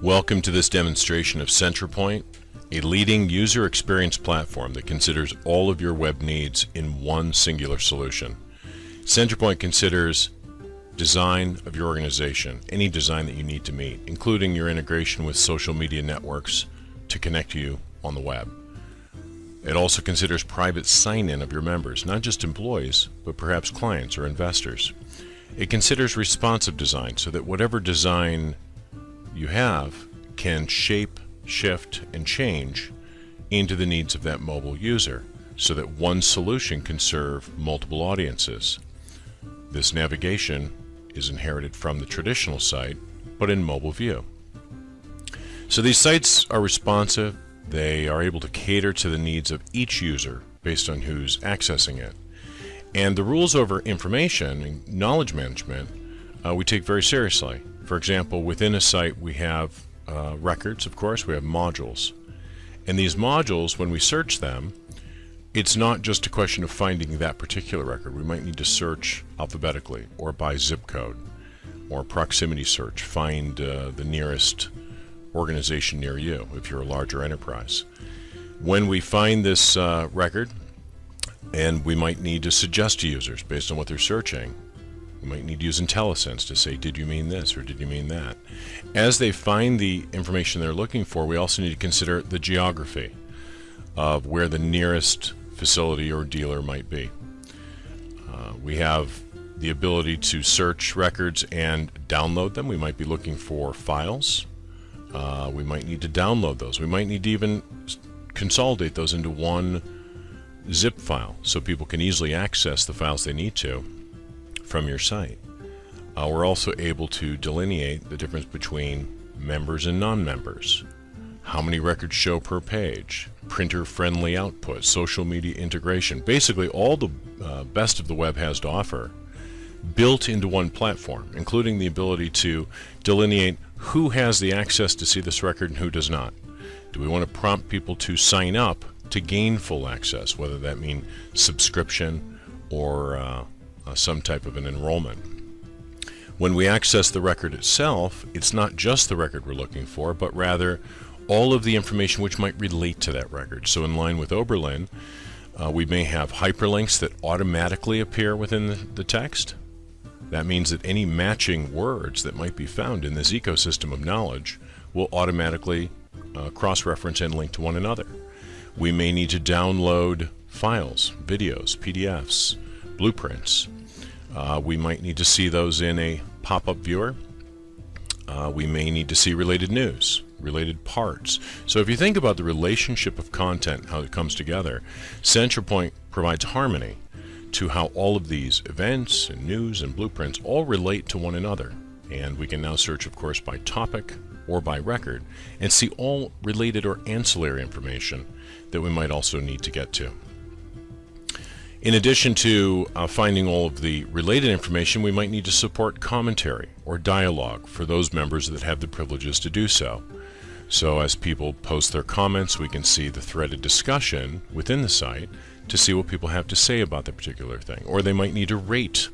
Welcome to this demonstration of Centralpoint, a leading user experience platform that considers all of your web needs in one singular solution. Centralpoint considers design of your organization, any design that you need to meet, including your integration with social media networks to connect you on the web. It also considers private sign-in of your members, not just employees, but perhaps clients or investors. It considers responsive design so that whatever design you have can shape, shift, and change into the needs of that mobile user so that one solution can serve multiple audiences. This navigation is inherited from the traditional site, but in mobile view. So these sites are responsive. They are able to cater to the needs of each user based on who's accessing it. And the rules over information and knowledge management we take very seriously. For example, within a site we have records, of course, we have modules. And these modules, when we search them, it's not just a question of finding that particular record. We might need to search alphabetically or by zip code or proximity search, find the nearest organization near you if you're a larger enterprise. When we find this record, and we might need to suggest to users based on what they're searching, we might need to use IntelliSense to say, did you mean this or did you mean that? As they find the information they're looking for, we also need to consider the geography of where the nearest facility or dealer might be. We have the ability to search records and download them. We might be looking for files. We might need to download those. We might need to even consolidate those into one zip file so people can easily access the files they need to from your site. We're also able to delineate the difference between members and non-members, how many records show per page, printer-friendly output, social media integration, basically all the best of the web has to offer built into one platform, including the ability to delineate who has the access to see this record and who does not. Do we want to prompt people to sign up to gain full access, whether that mean subscription or some type of an enrollment? When we access the record itself, it's not just the record we're looking for, but rather all of the information which might relate to that record. So in line with Oberlin, we may have hyperlinks that automatically appear within the text. That means that any matching words that might be found in this ecosystem of knowledge will automatically cross-reference and link to one another. We may need to download files, videos, PDFs, blueprints. We might need to see those in a pop-up viewer. We may need to see related news, related parts. So if you think about the relationship of content, how it comes together, Centralpoint provides harmony to how all of these events and news and blueprints all relate to one another. And we can now search, of course, by topic or by record and see all related or ancillary information that we might also need to get to. In addition to finding all of the related information, we might need to support commentary or dialogue for those members that have the privileges to do so. So as people post their comments, we can see the threaded discussion within the site to see what people have to say about the particular thing. Or they might need to rate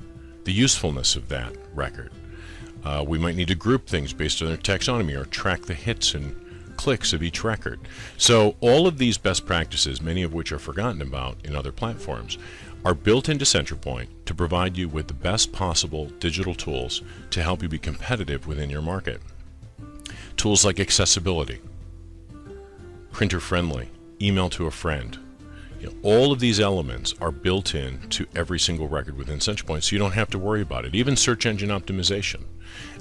the usefulness of that record. We might need to group things based on their taxonomy or track the hits and clicks of each record. So all of these best practices, many of which are forgotten about in other platforms, are built into Centralpoint to provide you with the best possible digital tools to help you be competitive within your market. Tools like accessibility, printer-friendly, email to a friend. All of these elements are built in to every single record within Centralpoint, so you don't have to worry about it. Even search engine optimization.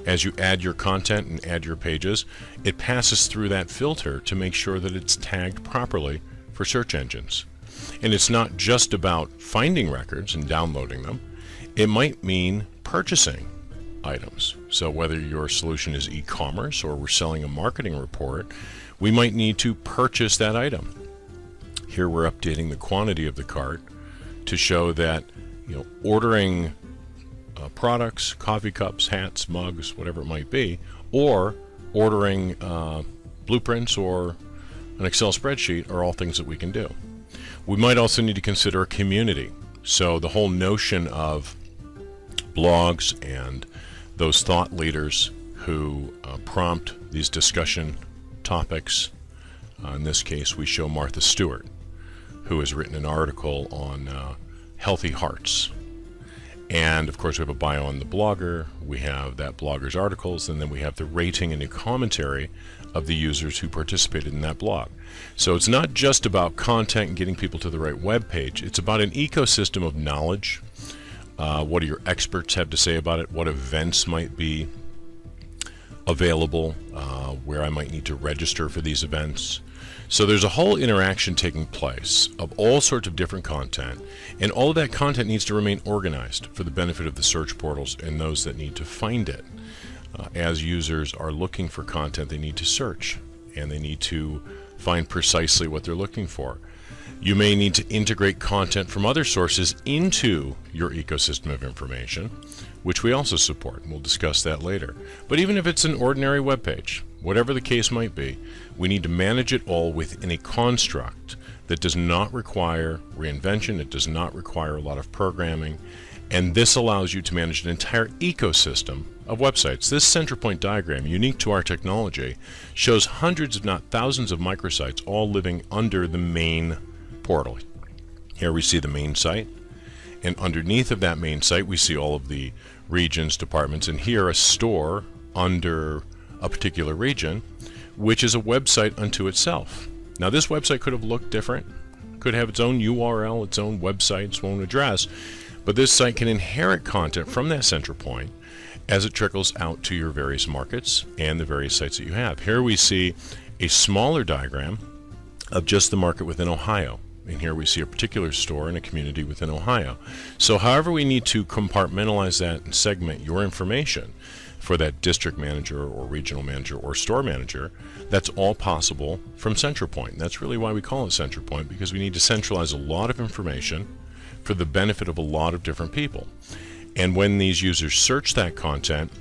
As you add your content and add your pages, it passes through that filter to make sure that it's tagged properly for search engines. And it's not just about finding records and downloading them. It might mean purchasing items. So whether your solution is e-commerce or we're selling a marketing report, we might need to purchase that item. Here we're updating the quantity of the cart to show that ordering products, coffee cups, hats, mugs, whatever it might be, or ordering blueprints or an Excel spreadsheet are all things that we can do. We might also need to consider a community. So the whole notion of blogs and those thought leaders who prompt these discussion topics. In this case, we show Martha Stewart, who has written an article on healthy hearts. And of course we have a bio on the blogger, we have that blogger's articles, and then we have the rating and the commentary of the users who participated in that blog. So it's not just about content and getting people to the right web page, it's about an ecosystem of knowledge. What do your experts have to say about it? What events might be available, where I might need to register for these events. So there's a whole interaction taking place of all sorts of different content, and all of that content needs to remain organized for the benefit of the search portals and those that need to find it. As users are looking for content, they need to search, and they need to find precisely what they're looking for. You may need to integrate content from other sources into your ecosystem of information, which we also support, and we'll discuss that later. But even if it's an ordinary web page, whatever the case might be, we need to manage it all within a construct that does not require reinvention, it does not require a lot of programming, and this allows you to manage an entire ecosystem of websites. This Centralpoint diagram, unique to our technology, shows hundreds if not thousands of microsites all living under the main portal. Here we see the main site, and underneath of that main site we see all of the regions, departments, and here a store under a particular region, which is a website unto itself. Now this website could have looked different, could have its own URL, its own website, its own address, but this site can inherit content from that central point as it trickles out to your various markets and the various sites that you have. Here we see a smaller diagram of just the market within Ohio. And here we see a particular store in a community within Ohio. So however we need to compartmentalize that and segment your information for that district manager or regional manager or store manager, that's all possible from Centralpoint. That's really why we call it Centralpoint, because we need to centralize a lot of information for the benefit of a lot of different people. And when these users search that content,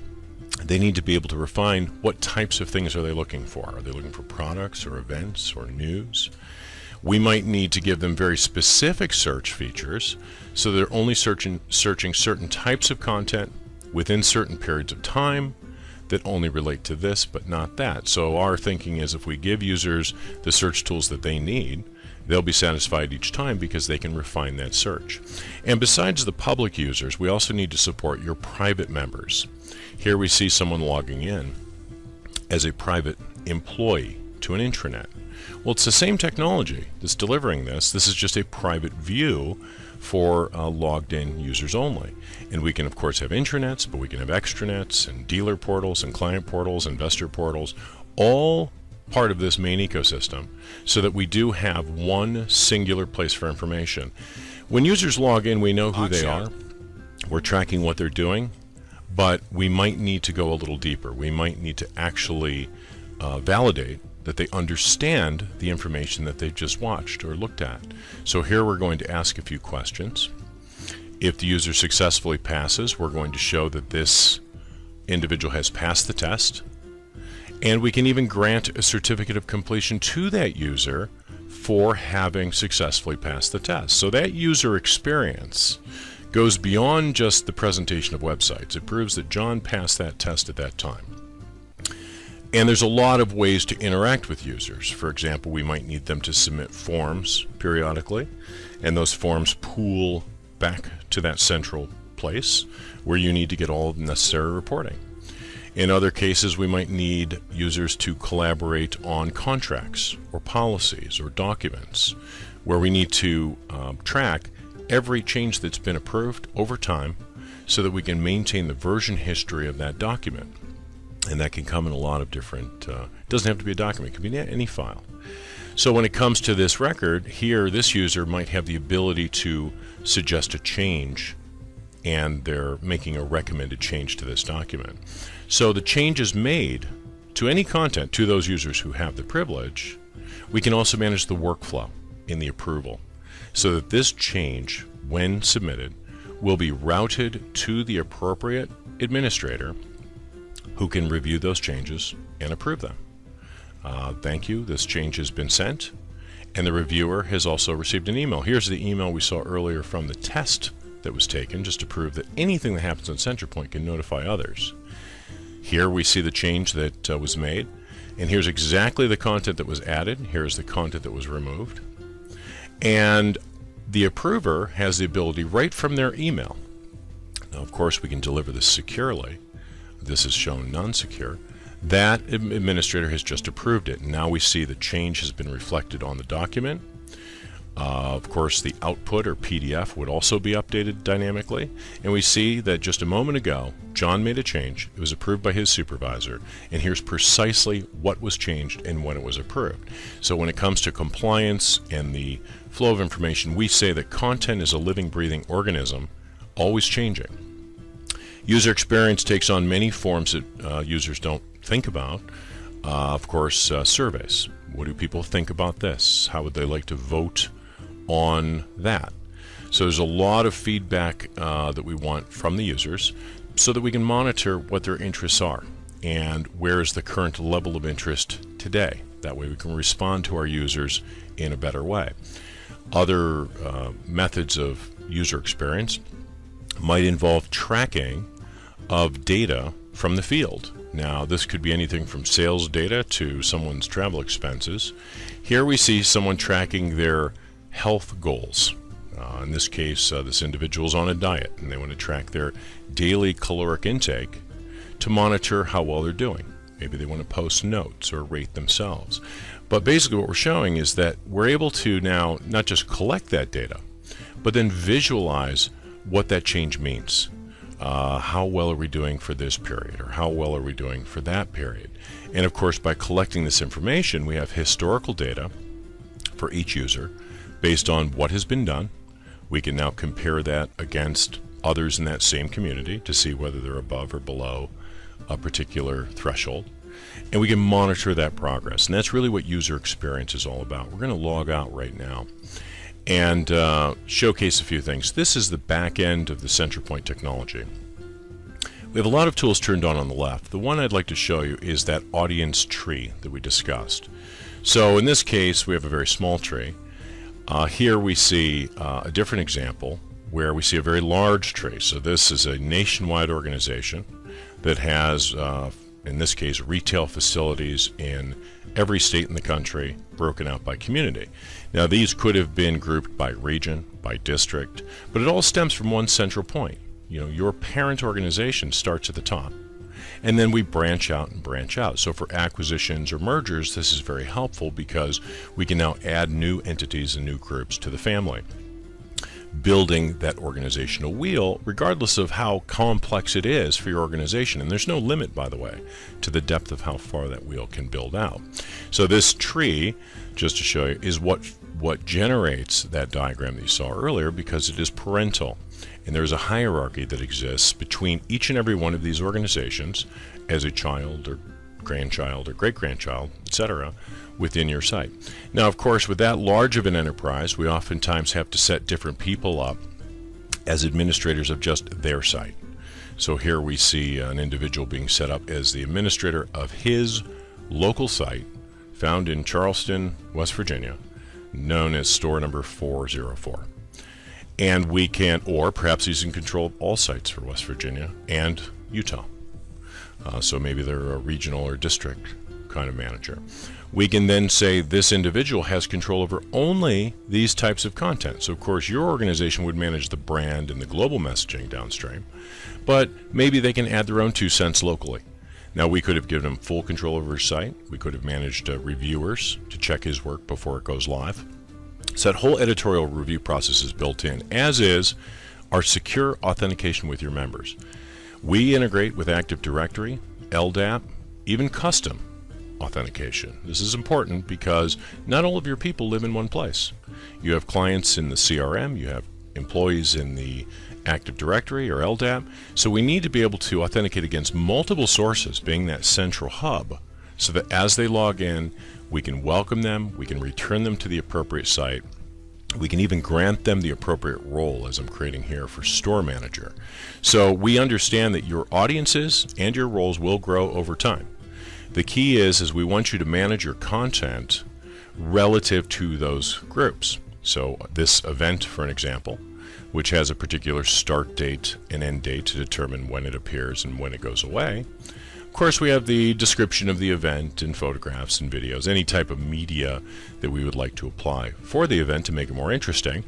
they need to be able to refine what types of things are they looking for. Are they looking for products or events or news? We might need to give them very specific search features so they're only searching certain types of content within certain periods of time that only relate to this but not that. So our thinking is if we give users the search tools that they need, they'll be satisfied each time because they can refine that search. And besides the public users, we also need to support your private members. Here we see someone logging in as a private employee to an intranet. Well, it's the same technology that's delivering this. This is just a private view for logged in users only. And we can of course have intranets, but we can have extranets and dealer portals and client portals, investor portals, all part of this main ecosystem, so that we do have one singular place for information. When users log in, we know who they are, we're tracking what they're doing, but we might need to go a little deeper. We might need to actually validate that they understand the information that they've just watched or looked at. So here we're going to ask a few questions. If the user successfully passes, we're going to show that this individual has passed the test, and we can even grant a certificate of completion to that user for having successfully passed the test. So that user experience goes beyond just the presentation of websites. It proves that John passed that test at that time. And there's a lot of ways to interact with users. For example, we might need them to submit forms periodically, and those forms pool back to that central place where you need to get all the necessary reporting. In other cases, we might need users to collaborate on contracts or policies or documents where we need to track every change that's been approved over time so that we can maintain the version history of that document. And that can come in a lot of different, it doesn't have to be a document, it can be any file. So when it comes to this record, here this user might have the ability to suggest a change, and they're making a recommended change to this document. So the changes made to any content to those users who have the privilege, we can also manage the workflow in the approval so that this change, when submitted, will be routed to the appropriate administrator who can review those changes and approve them. Thank you, this change has been sent, and the reviewer has also received an email. Here's the email we saw earlier from the test that was taken, just to prove that anything that happens on Centralpoint can notify others. Here we see the change that was made, and here's exactly the content that was added. Here's the content that was removed. And the approver has the ability right from their email. Now, of course, we can deliver this securely. This is shown non-secure. That administrator has just approved it. Now we see the change has been reflected on the document. Of course, the output or PDF would also be updated dynamically. And we see that just a moment ago, John made a change. It was approved by his supervisor. And here's precisely what was changed and when it was approved. So when it comes to compliance and the flow of information, we say that content is a living, breathing organism, always changing. User experience takes on many forms that users don't think about. Of course, surveys. What do people think about this? How would they like to vote on that? So there's a lot of feedback that we want from the users so that we can monitor what their interests are and where is the current level of interest today. That way we can respond to our users in a better way. Other methods of user experience might involve tracking of data from the field. Now, this could be anything from sales data to someone's travel expenses. Here we see someone tracking their health goals. In this case, this individual is on a diet and they want to track their daily caloric intake to monitor how well they're doing. Maybe they want to post notes or rate themselves. But basically what we're showing is that we're able to now not just collect that data, but then visualize what that change means. How well are we doing for this period, or how well are we doing for that period? And of course, by collecting this information, we have historical data for each user based on what has been done. We can now compare that against others in that same community to see whether they're above or below a particular threshold. And we can monitor that progress. And that's really what user experience is all about. We're going to log out right now and showcase a few things. This is the back end of the Centralpoint technology. We have a lot of tools turned on the left. The one I'd like to show you is that audience tree that we discussed. So in this case, we have a very small tree. Here we see a different example where we see a very large tree. So this is a nationwide organization that has, in this case, retail facilities in every state in the country, broken out by community. Now these could have been grouped by region, by district, but it all stems from one central point. You know, your parent organization starts at the top, and then we branch out and branch out. So for acquisitions or mergers, this is very helpful because we can now add new entities and new groups to the family, building that organizational wheel regardless of how complex it is for your organization. And there's no limit, by the way, to the depth of how far that wheel can build out. So this tree, just to show you, is what generates that diagram that you saw earlier, because it is parental. And there's a hierarchy that exists between each and every one of these organizations as a child or grandchild or great-grandchild, etc., within your site. Now, of course, with that large of an enterprise, we oftentimes have to set different people up as administrators of just their site. So here we see an individual being set up as the administrator of his local site found in Charleston, West Virginia, known as store number 404. And we can, or perhaps he's in control of all sites for West Virginia and Utah. So maybe they're a regional or district kind of manager. We can then say this individual has control over only these types of content. So of course your organization would manage the brand and the global messaging downstream, but maybe they can add their own 2 cents locally. Now we could have given him full control over his site. We could have managed reviewers to check his work before it goes live. So that whole editorial review process is built in, as is our secure authentication with your members. We integrate with Active Directory, LDAP, even custom authentication. This is important because not all of your people live in one place. You have clients in the CRM, you have employees in the Active Directory or LDAP, so we need to be able to authenticate against multiple sources, being that central hub, so that as they log in, we can welcome them, we can return them to the appropriate site, we can even grant them the appropriate role, as I'm creating here for store manager. So we understand that your audiences and your roles will grow over time. The key is we want you to manage your content relative to those groups. So this event, for an example, which has a particular start date and end date to determine when it appears and when it goes away. Of course, we have the description of the event and photographs and videos, any type of media that we would like to apply for the event to make it more interesting.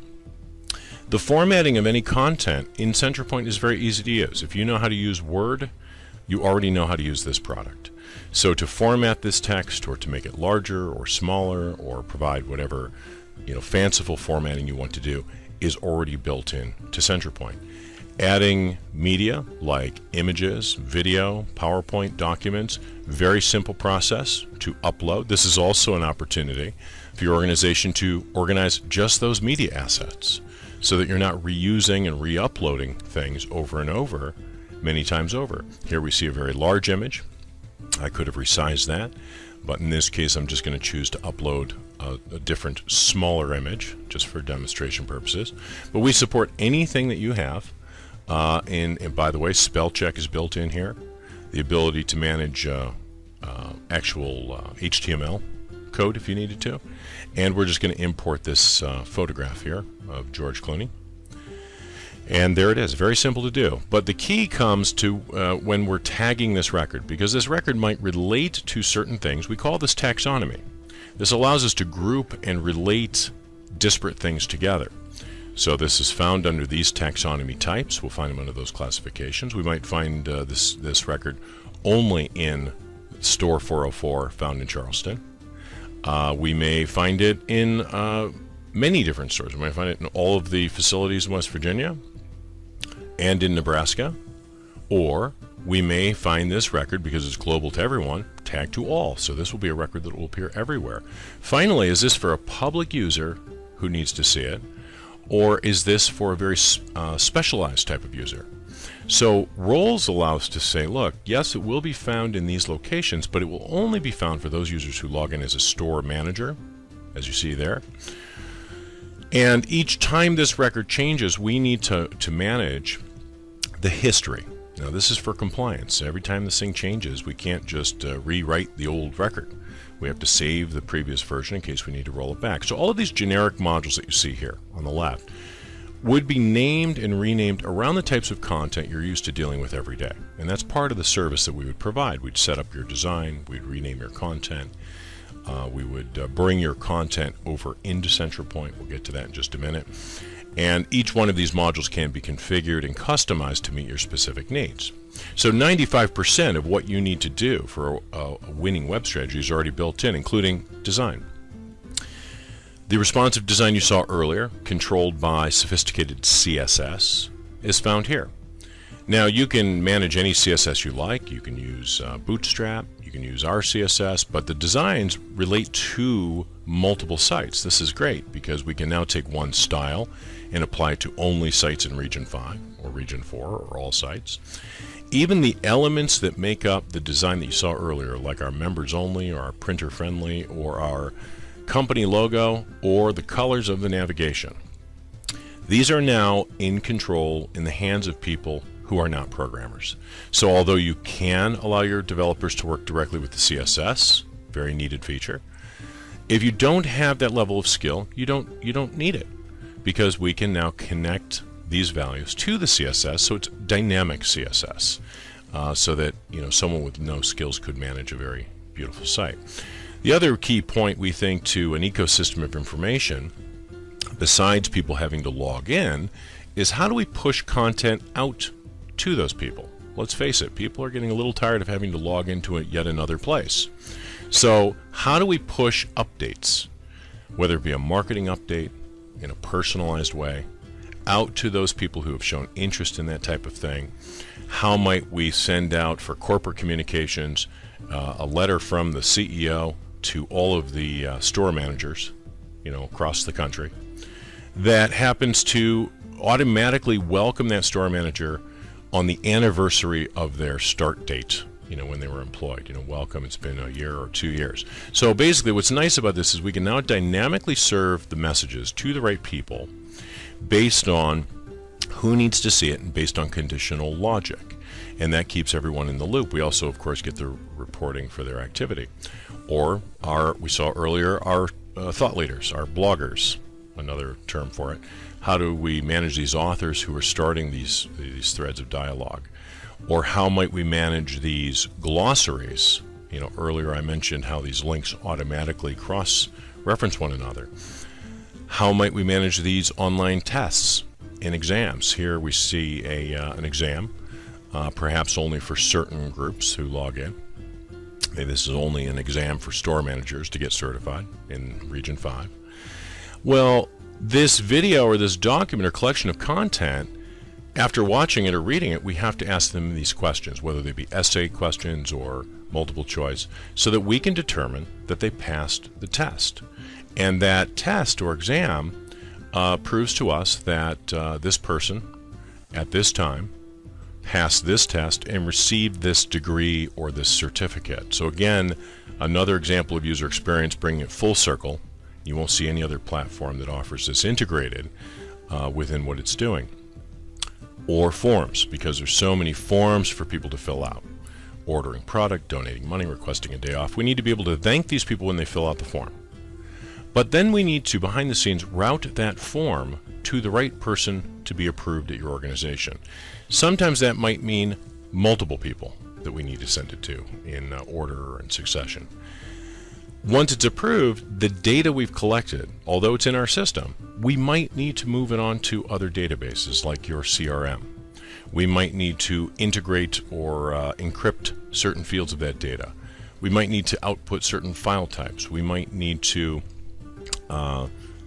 The formatting of any content in Centralpoint is very easy to use. If you know how to use Word, you already know how to use this product. So to format this text, or to make it larger or smaller, or provide whatever fanciful formatting you want to do, is already built in to Centralpoint. Adding media like images, video, PowerPoint documents, very simple process to upload. This is also an opportunity for your organization to organize just those media assets so that you're not reusing and re-uploading things over and over many times over. Here we see a very large image. I could have resized that, but in this case I'm just going to choose to upload a different, smaller image just for demonstration purposes. But we support anything that you have. And by the way, spell check is built in here. The ability to manage actual HTML code if you needed to. And we're just going to import this photograph here of George Clooney. And there it is. Very simple to do. But the key comes to when we're tagging this record, because this record might relate to certain things. We call this taxonomy. This allows us to group and relate disparate things together. So this is found under these taxonomy types. We'll find them under those classifications. We might find this record only in Store 404 found in Charleston. We may find it in many different stores. We might find it in all of the facilities in West Virginia and in Nebraska. Or we may find this record, because it's global to everyone, tagged to all. So this will be a record that will appear everywhere. Finally, is this for a public user who needs to see it? Or is this for a very specialized type of user? So roles allow us to say, look, yes, it will be found in these locations, but it will only be found for those users who log in as a store manager, as you see there. And each time this record changes, we need to manage the history. Now, this is for compliance. Every time this thing changes, we can't just rewrite the old record. We have to save the previous version in case we need to roll it back. So all of these generic modules that you see here on the left would be named and renamed around the types of content you're used to dealing with every day. And that's part of the service that we would provide. We'd set up your design, we'd rename your content, we would bring your content over into Centralpoint. We'll get to that in just a minute. And each one of these modules can be configured and customized to meet your specific needs. So 95% of what you need to do for a winning web strategy is already built in, including design. The responsive design you saw earlier, controlled by sophisticated CSS, is found here. Now, you can manage any CSS you like. You can use Bootstrap, you can use our CSS, but the designs relate to multiple sites. This is great because we can now take one style and apply it to only sites in Region 5 or Region 4 or all sites. Even the elements that make up the design that you saw earlier, like our members only or our printer friendly or our company logo or the colors of the navigation, these are now in control in the hands of people who are not programmers. So although you can allow your developers to work directly with the CSS, very needed feature, if you don't have that level of skill, you don't need it, because we can now connect these values to the CSS, so it's dynamic CSS, so that someone with no skills could manage a very beautiful site. The other key point, we think, to an ecosystem of information, besides people having to log in, is how do we push content out to those people? Let's face it, people are getting a little tired of having to log into yet another place. So how do we push updates, whether it be a marketing update in a personalized way, out to those people who have shown interest in that type of thing? How might we send out for corporate communications a letter from the CEO to all of the store managers, across the country, that happens to automatically welcome that store manager on the anniversary of their start date, when they were employed. Welcome, it's been a year or 2 years. So basically what's nice about this is we can now dynamically serve the messages to the right people based on who needs to see it and based on conditional logic. And that keeps everyone in the loop. We also, of course, get the reporting for their activity. Or we saw earlier, our thought leaders, our bloggers, another term for it. How do we manage these authors who are starting these threads of dialogue? Or how might we manage these glossaries? You know, earlier I mentioned how these links automatically cross-reference one another. How might we manage these online tests and exams? Here we see an exam, perhaps only for certain groups who log in. Maybe this is only an exam for store managers to get certified in Region 5. Well, this video or this document or collection of content, after watching it or reading it, we have to ask them these questions, whether they be essay questions or multiple choice, so that we can determine that they passed the test. And that test or exam proves to us that this person at this time passed this test and received this degree or this certificate. So again, another example of user experience, bringing it full circle. You won't see any other platform that offers this integrated within what it's doing. Or forms, because there's so many forms for people to fill out. Ordering product, donating money, requesting a day off. We need to be able to thank these people when they fill out the form. But then we need to, behind the scenes, route that form to the right person to be approved at your organization. Sometimes that might mean multiple people that we need to send it to in order or in succession. Once it's approved, the data we've collected, although it's in our system, we might need to move it on to other databases like your CRM. We might need to integrate or encrypt certain fields of that data. We might need to output certain file types. We might need to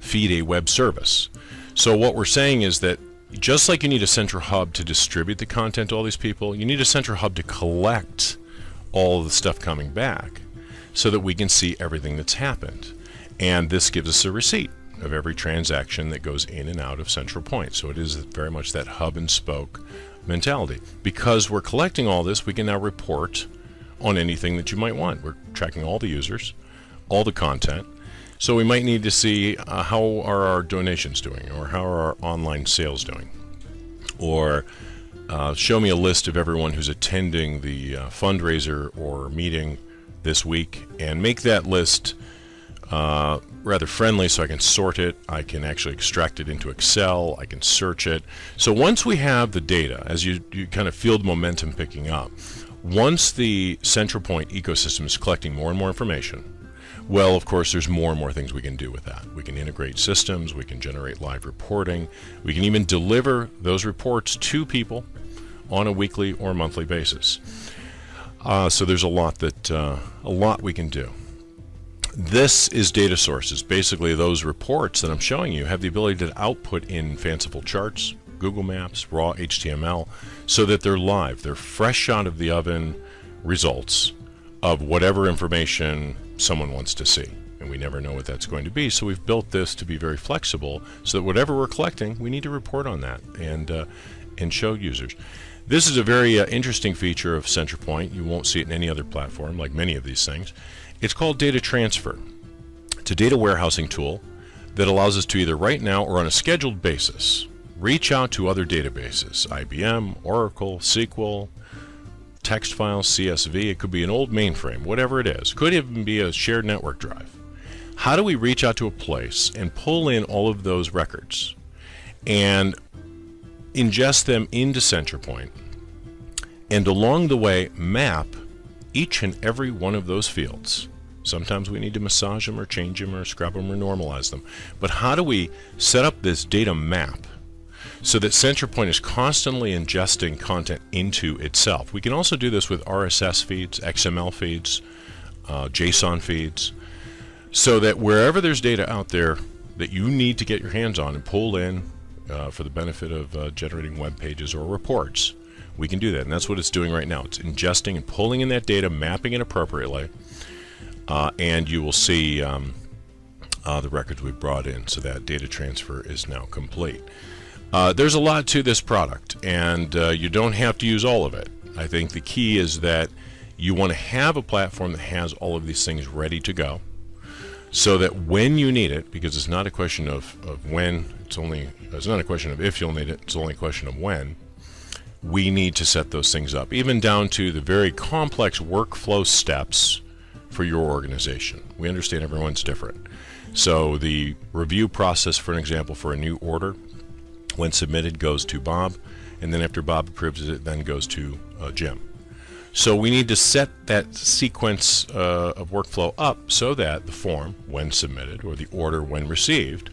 feed a web service. So what we're saying is that just like you need a central hub to distribute the content to all these people, you need a central hub to collect all of the stuff coming back so that we can see everything that's happened. And this gives us a receipt of every transaction that goes in and out of Centralpoint. So it is very much that hub and spoke mentality. Because we're collecting all this, we can now report on anything that you might want. We're tracking all the users, all the content. So we might need to see how are our donations doing, or how are our online sales doing, or show me a list of everyone who's attending the fundraiser or meeting this week, and make that list rather friendly so I can sort it. I can actually extract it into Excel. I can search it. So once we have the data, as you kind of feel the momentum picking up, once the Centralpoint ecosystem is collecting more and more information, well, of course, there's more and more things we can do with that. We can integrate systems, we can generate live reporting, we can even deliver those reports to people on a weekly or monthly basis. So there's a lot we can do. This is data sources. Basically, those reports that I'm showing you have the ability to output in fanciful charts, Google Maps, raw HTML, so that they're live. They're fresh out of the oven results of whatever information someone wants to see. And we never know what that's going to be. So we've built this to be very flexible so that whatever we're collecting, we need to report on that and show users. This is a very interesting feature of Centralpoint. You won't see it in any other platform, like many of these things. It's called data transfer. It's a data warehousing tool that allows us to either right now or on a scheduled basis reach out to other databases, IBM, Oracle, SQL, text files, CSV. It could be an old mainframe, whatever it is. Could even be a shared network drive. How do we reach out to a place and pull in all of those records and ingest them into Centralpoint, and along the way map each and every one of those fields? Sometimes we need to massage them or change them or scrub them or normalize them. But how do we set up this data map so that Centralpoint is constantly ingesting content into itself? We can also do this with RSS feeds, XML feeds, JSON feeds, so that wherever there's data out there that you need to get your hands on and pull in for the benefit of generating web pages or reports, we can do that. And that's what it's doing right now. It's ingesting and pulling in that data, mapping it appropriately, and you will see the records we've brought in. So that data transfer is now complete. There's a lot to this product, and you don't have to use all of it. I think the key is that you want to have a platform that has all of these things ready to go, so that when you need it, because it's not a question of when, it's not a question of if you'll need it, it's only a question of when, we need to set those things up, even down to the very complex workflow steps for your organization. We understand everyone's different. So the review process, for an example, for a new order, when submitted, goes to Bob, and then after Bob approves it, it then goes to Jim. So we need to set that sequence of workflow up so that the form, when submitted, or the order when received,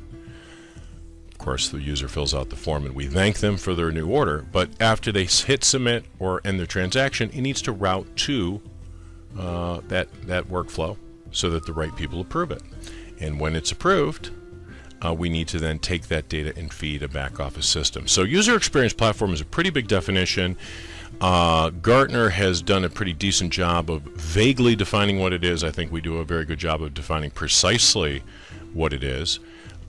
of course the user fills out the form and we thank them for their new order, but after they hit submit or end their transaction, it needs to route to that workflow so that the right people approve it. And when it's approved, we need to then take that data and feed a back office system. So user experience platform is a pretty big definition. Gartner has done a pretty decent job of vaguely defining what it is. I think we do a very good job of defining precisely what it is.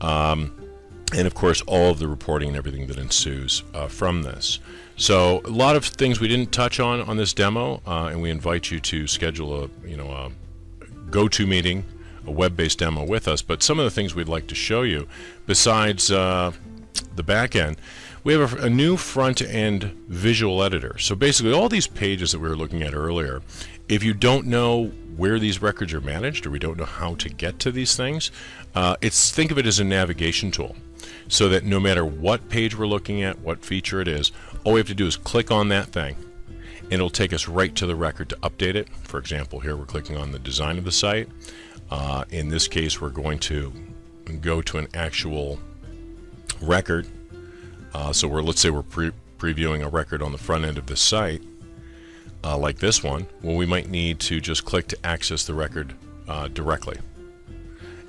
And of course all of the reporting and everything that ensues from this. So a lot of things we didn't touch on this demo, and we invite you to schedule a go-to meeting, a web-based demo with us. But some of the things we'd like to show you, besides the back end, we have a new front-end visual editor. So basically all these pages that we were looking at earlier, if you don't know where these records are managed or we don't know how to get to these things, think of it as a navigation tool. So that no matter what page we're looking at, what feature it is, all we have to do is click on that thing and it'll take us right to the record to update it. For example, here we're clicking on the design of the site. In this case, we're going to go to an actual record. So let's say we're previewing a record on the front end of the site, like this one. Well, we might need to just click to access the record directly.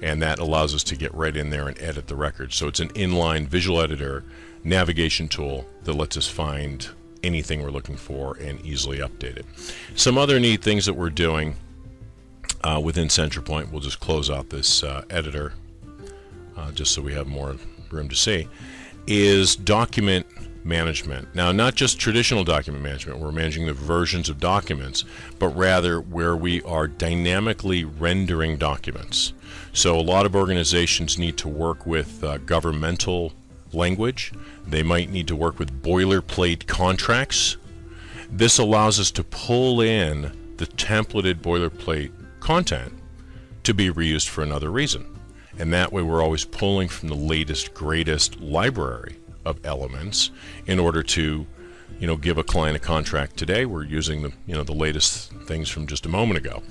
And that allows us to get right in there and edit the record. So it's an inline visual editor navigation tool that lets us find anything we're looking for and easily update it. Some other neat things that we're doing within Centralpoint, we'll just close out this editor just so we have more room to see, is document management. Now, not just traditional document management, we're managing the versions of documents, but rather where we are dynamically rendering documents. So a lot of organizations need to work with governmental language. They might need to work with boilerplate contracts. This allows us to pull in the templated boilerplate content to be reused for another reason. And that way we're always pulling from the latest, greatest library of elements in order to, give a client a contract today. We're using the latest things from just a moment ago,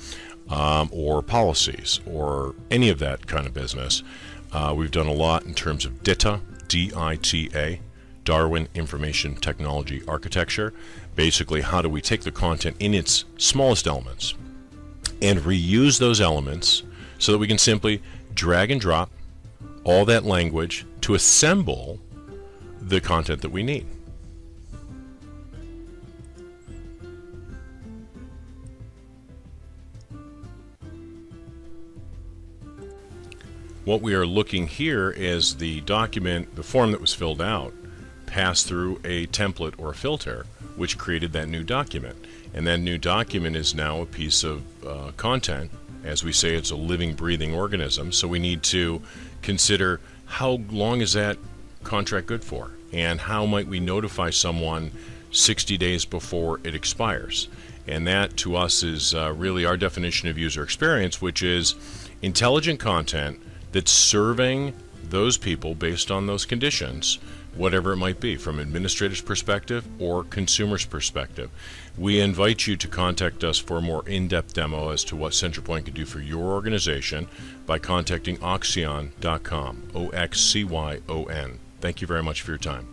or policies, or any of that kind of business. We've done a lot in terms of DITA, D-I-T-A, Darwin Information Technology Architecture. Basically, how do we take the content in its smallest elements and reuse those elements so that we can simply drag and drop all that language to assemble the content that we need. What we are looking here is the document, the form that was filled out, passed through a template or a filter which created that new document. And that new document is now a piece of content. As we say, it's a living, breathing organism, so we need to consider how long is that contract good for, and how might we notify someone 60 days before it expires. And that, to us, is really our definition of user experience, which is intelligent content that's serving those people based on those conditions, whatever it might be, from administrator's perspective or consumer's perspective. We invite you to contact us for a more in-depth demo as to what Centralpoint can do for your organization by contacting Oxcyon.com, O-X-C-Y-O-N. Thank you very much for your time.